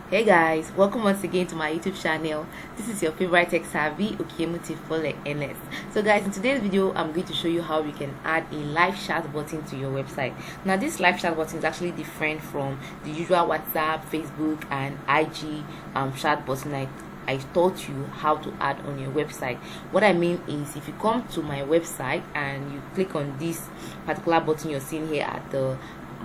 Hey guys, welcome once again to my YouTube channel. This is your favorite tech savvy Okiemutifole NS. So guys, in today's video I'm going to show you how you can add a live chat button to your website. Now this live chat button is actually different from the usual WhatsApp, Facebook and IG chat button I taught you how to add on your website. What I mean is, if you come to my website and you click on this particular button you're seeing here at the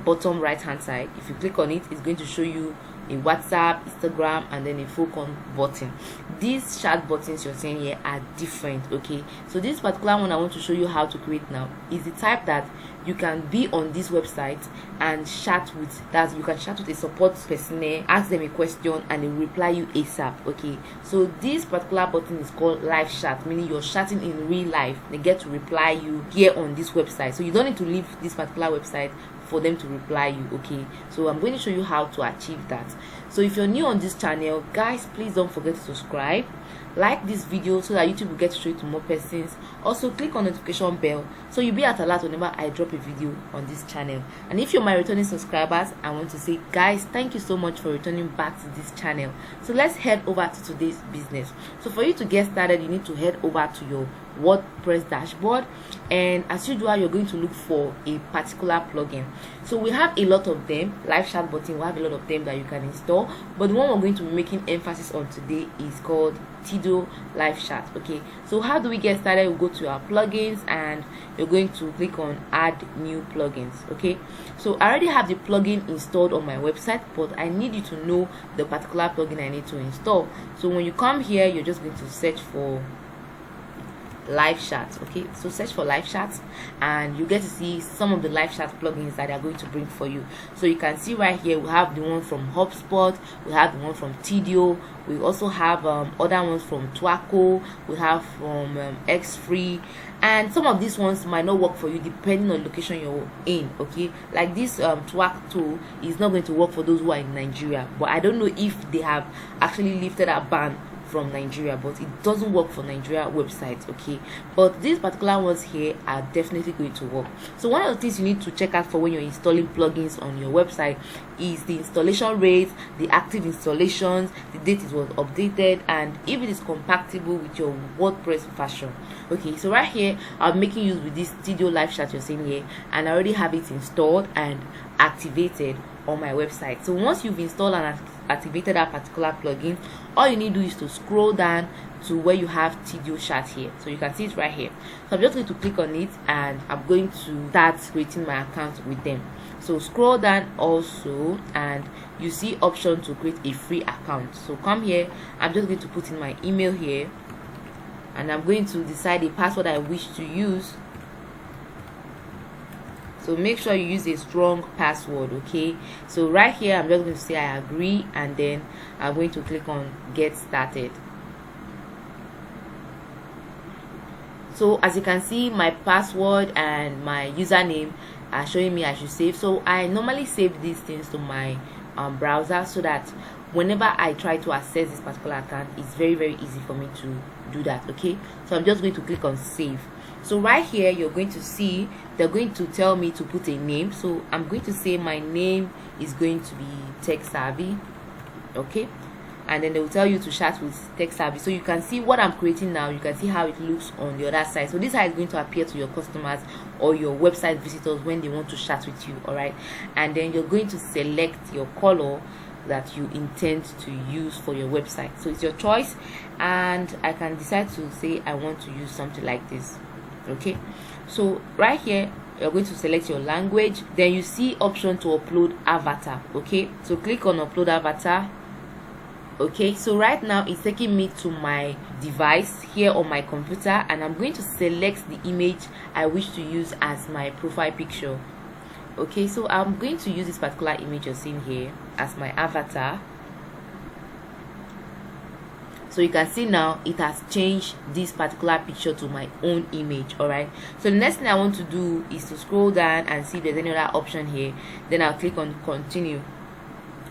bottom right hand side, if you click on it, it's going to show you a WhatsApp, Instagram, and then a Focus button. These chat buttons you're seeing here are different. Okay, so this particular one I want to show you how to create now is the type that you can be on this website and chat with. That you can chat with a support person there, ask them a question, and they will reply you ASAP. Okay, so this particular button is called live chat, meaning you're chatting in real life. They get to reply you here on this website, so you don't need to leave this particular website for them to reply you. Okay, so I'm going to show you how to achieve that. So if you're new on this channel, guys, please don't forget to subscribe, like this video so that YouTube will get to show it to more persons. Also click on notification bell so you'll be at alert whenever I drop a video on this channel. And if you're my returning subscribers, I want to say, guys, thank you so much for returning back to this channel. So let's head over to today's business. So for you to get started, you need to head over to your WordPress dashboard, and as usual you're going to look for a particular plugin. So we have a lot of them. Live chat button, we have a lot of them that you can install, but the one we're going to be making emphasis on today is called Tido live chat. Okay, so how do we get started? We'll go to our plugins and you're going to click on add new plugins. Okay, so I already have the plugin installed on my website, but I need you to know the particular plugin I need to install. So when you come here, you're just going to search for live chat. Okay, so search for live chat and you get to see some of the live chat plugins that they are going to bring for you. So you can see right here we have the one from HubSpot, we have the one from Tido, we also have other ones from Twaco, we have from X-Free, and some of these ones might not work for you depending on the location you're in. Okay, like this Twaco is not going to work for those who are in Nigeria, but I don't know if they have actually lifted a ban from Nigeria, but it doesn't work for Nigeria websites. Okay, but these particular ones here are definitely going to work. So one of the things you need to check out for when you're installing plugins on your website is the installation rate, the active installations, the date it was updated, and if it is compatible with your WordPress version. Okay, so right here I'm making use with this Tido live chat you're seeing here, and I already have it installed and activated on my website. So once you've installed and activated that particular plugin, all you need to do is to scroll down to where you have Tido chat here. So you can see it right here. So I'm just going to click on it and I'm going to start creating my account with them. So scroll down also and you see option to create a free account. So come here, I'm just going to put in my email here and I'm going to decide a password I wish to use. So make sure you use a strong password. Okay, so right here I'm just going to say I agree and then I'm going to click on get started. So as you can see, my password and my username are showing me I should save. So I normally save these things to my browser so that whenever I try to access this particular account, it's very easy for me to do that. Okay, so I'm just going to click on save. So right here you're going to see they're going to tell me to put a name. So I'm going to say my name is going to be Tech Savvy. Okay, and then they will tell you to chat with Tech Savvy. So you can see what I'm creating now. You can see how it looks on the other side. So this is how it's going to appear to your customers or your website visitors when they want to chat with you. All right, and then you're going to select your color that you intend to use for your website. So it's your choice, and I can decide to say I want to use something like this. Okay, so right here you're going to select your language, then you see option to upload avatar. Okay, so click on upload avatar. Okay, so right now it's taking me to my device here on my computer and I'm going to select the image I wish to use as my profile picture. Okay, so I'm going to use this particular image you're seeing here as my avatar. So you can see now it has changed this particular picture to my own image. All right, so the next thing I want to do is to scroll down and see if there's any other option here. Then I'll click on continue.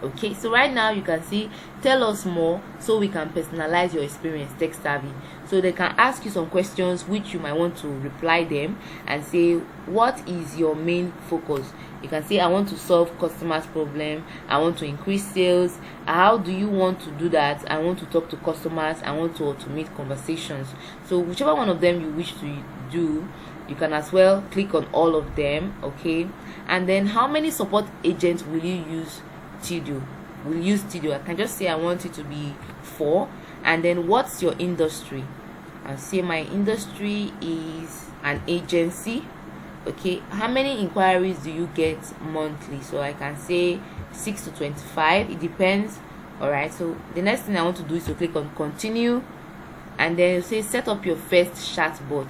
Okay, so right now you can see tell us more so we can personalize your experience, tech savvy. So they can ask you some questions which you might want to reply them and say what is your main focus. You can say I want to solve customers problem, I want to increase sales. How do you want to do that? I want to talk to customers, I want to automate conversations. So whichever one of them you wish to do, you can as well click on all of them. Okay, and then how many support agents will you use Tido? Will use Tido. I can just say I want it to be 4. And then what's your industry? I'll say my industry is an agency. Okay, how many inquiries do you get monthly? So I can say 6 to 25, it depends. All right, so the next thing I want to do is to click on continue, and then you say set up your first chatbot.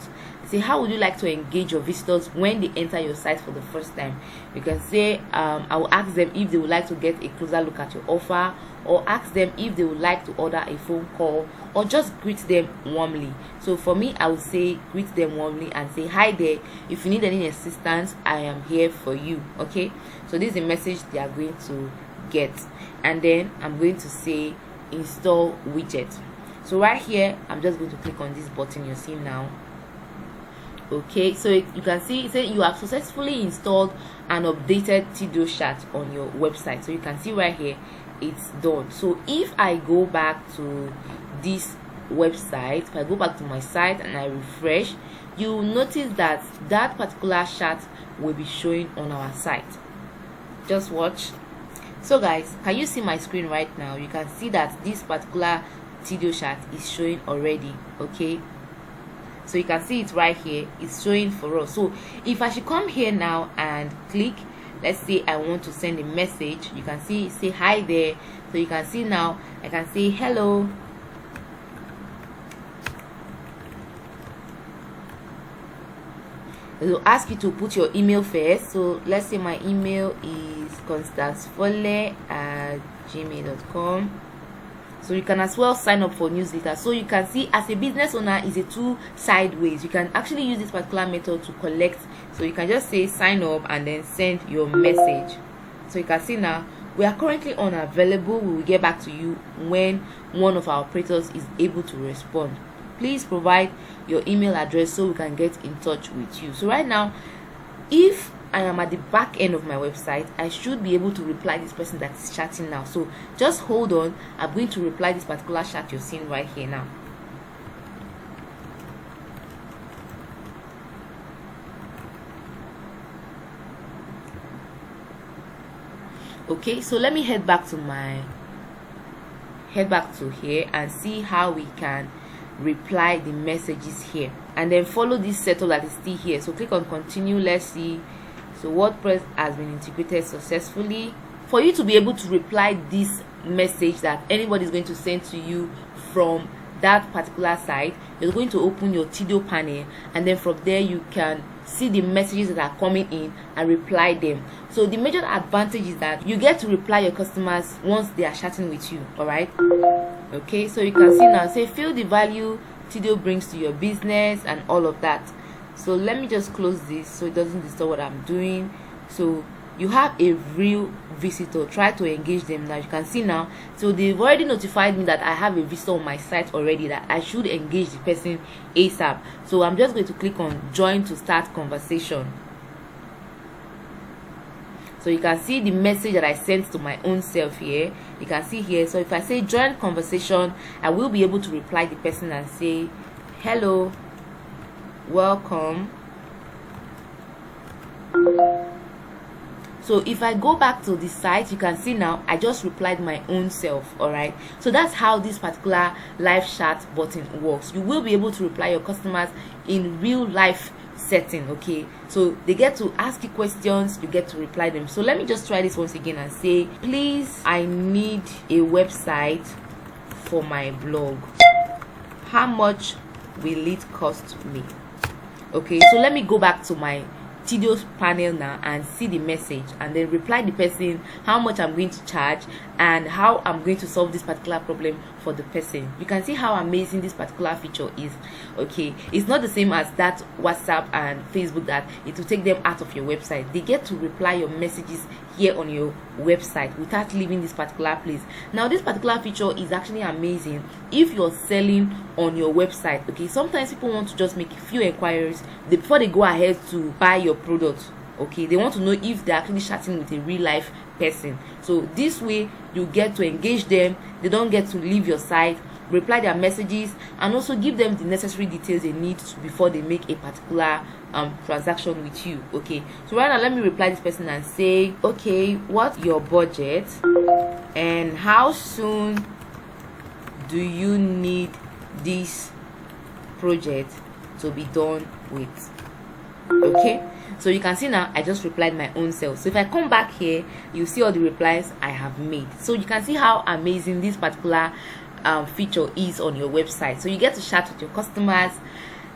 Say how would you like to engage your visitors when they enter your site for the first time. You can say I will ask them if they would like to get a closer look at your offer, or ask them if they would like to order a phone call, or just greet them warmly. So for me, I would say greet them warmly and say hi there, if you need any assistance I am here for you. Okay, so this is the message they are going to get. And then I'm going to say install widget. So right here I'm just going to click on this button you're seeing now. Okay, so you can see it says you have successfully installed an updated Tido chat on your website. So you can see right here it's done. So if I go back to this website, if I go back to my site and I refresh, you will notice that that particular chat will be showing on our site. Just watch. So guys, can you see my screen right now? You can see that this particular Tido chat is showing already. Okay, so you can see it right here, it's showing for us. So if I should come here now and click, let's say I want to send a message, you can see say hi there. So you can see now I can say hello. It will ask you to put your email first. So let's say my email is constancefole@gmail.com. So you can as well sign up for newsletter. So you can see as a business owner is a two sideways. You can actually use this particular method to collect. So you can just say sign up and then send your message. So you can see now we are currently unavailable. We will get back to you when one of our operators is able to respond. Please provide your email address so we can get in touch with you. So right now, if I am at the back end of my website, I should be able to reply this person that is chatting now. So just hold on, I'm going to reply this particular chat you're seeing right here now. Okay, so let me head back to here and see how we can reply the messages here, and then follow this setup that is still here. So click on continue. Let's see. So WordPress has been integrated successfully. For you to be able to reply this message that anybody is going to send to you from that particular site, you're going to open your Tido panel, and then from there you can see the messages that are coming in and reply them. So the major advantage is that you get to reply your customers once they are chatting with you. All right, okay, so you can see now say feel the value Tido brings to your business and all of that. So let me just close this so it doesn't disturb what I'm doing. So you have a real visitor, try to engage them now. You can see now, so they've already notified me that I have a visitor on my site already, that I should engage the person ASAP. So I'm just going to click on join to start conversation. So you can see the message that I sent to my own self here. You can see here. So if I say join conversation, I will be able to reply the person and say hello, welcome. So if I go back to the site, you can see now I just replied my own self. All right, so that's how this particular live chat button works. You will be able to reply your customers in real life setting. Okay, so they get to ask you questions, you get to reply them. So let me just try this once again and say, please, I need a website for my blog. How much will it cost me? Okay, so let me go back to my Tido panel now and see the message, and then reply the person how much I'm going to charge and how I'm going to solve this particular problem for the person. You can see how amazing this particular feature is. Okay, it's not the same as that WhatsApp and Facebook that it will take them out of your website. They get to reply your messages here on your website without leaving this particular place. Now this particular feature is actually amazing if you're selling on your website. Okay, sometimes people want to just make a few inquiries before they go ahead to buy your product. Okay, they want to know if they're actually chatting with a real life person. So this way you get to engage them. They don't get to leave your site, reply their messages, and also give them the necessary details they need before they make a particular transaction with you. Okay, so right now let me reply this person and say, okay, what's your budget and how soon do you need this project to be done with? Okay, so you can see now I just replied my own self. So if I come back here, you see all the replies I have made. So you can see how amazing this particular feature is on your website. So you get to chat with your customers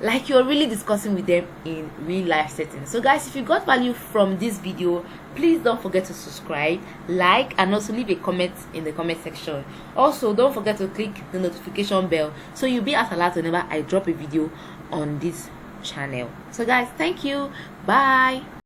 like you're really discussing with them in real life settings. So guys, if you got value from this video, please don't forget to subscribe, like, and also leave a comment in the comment section. Also, don't forget to click the notification bell so you'll be as alert whenever I drop a video on this channel. So guys, thank you, bye.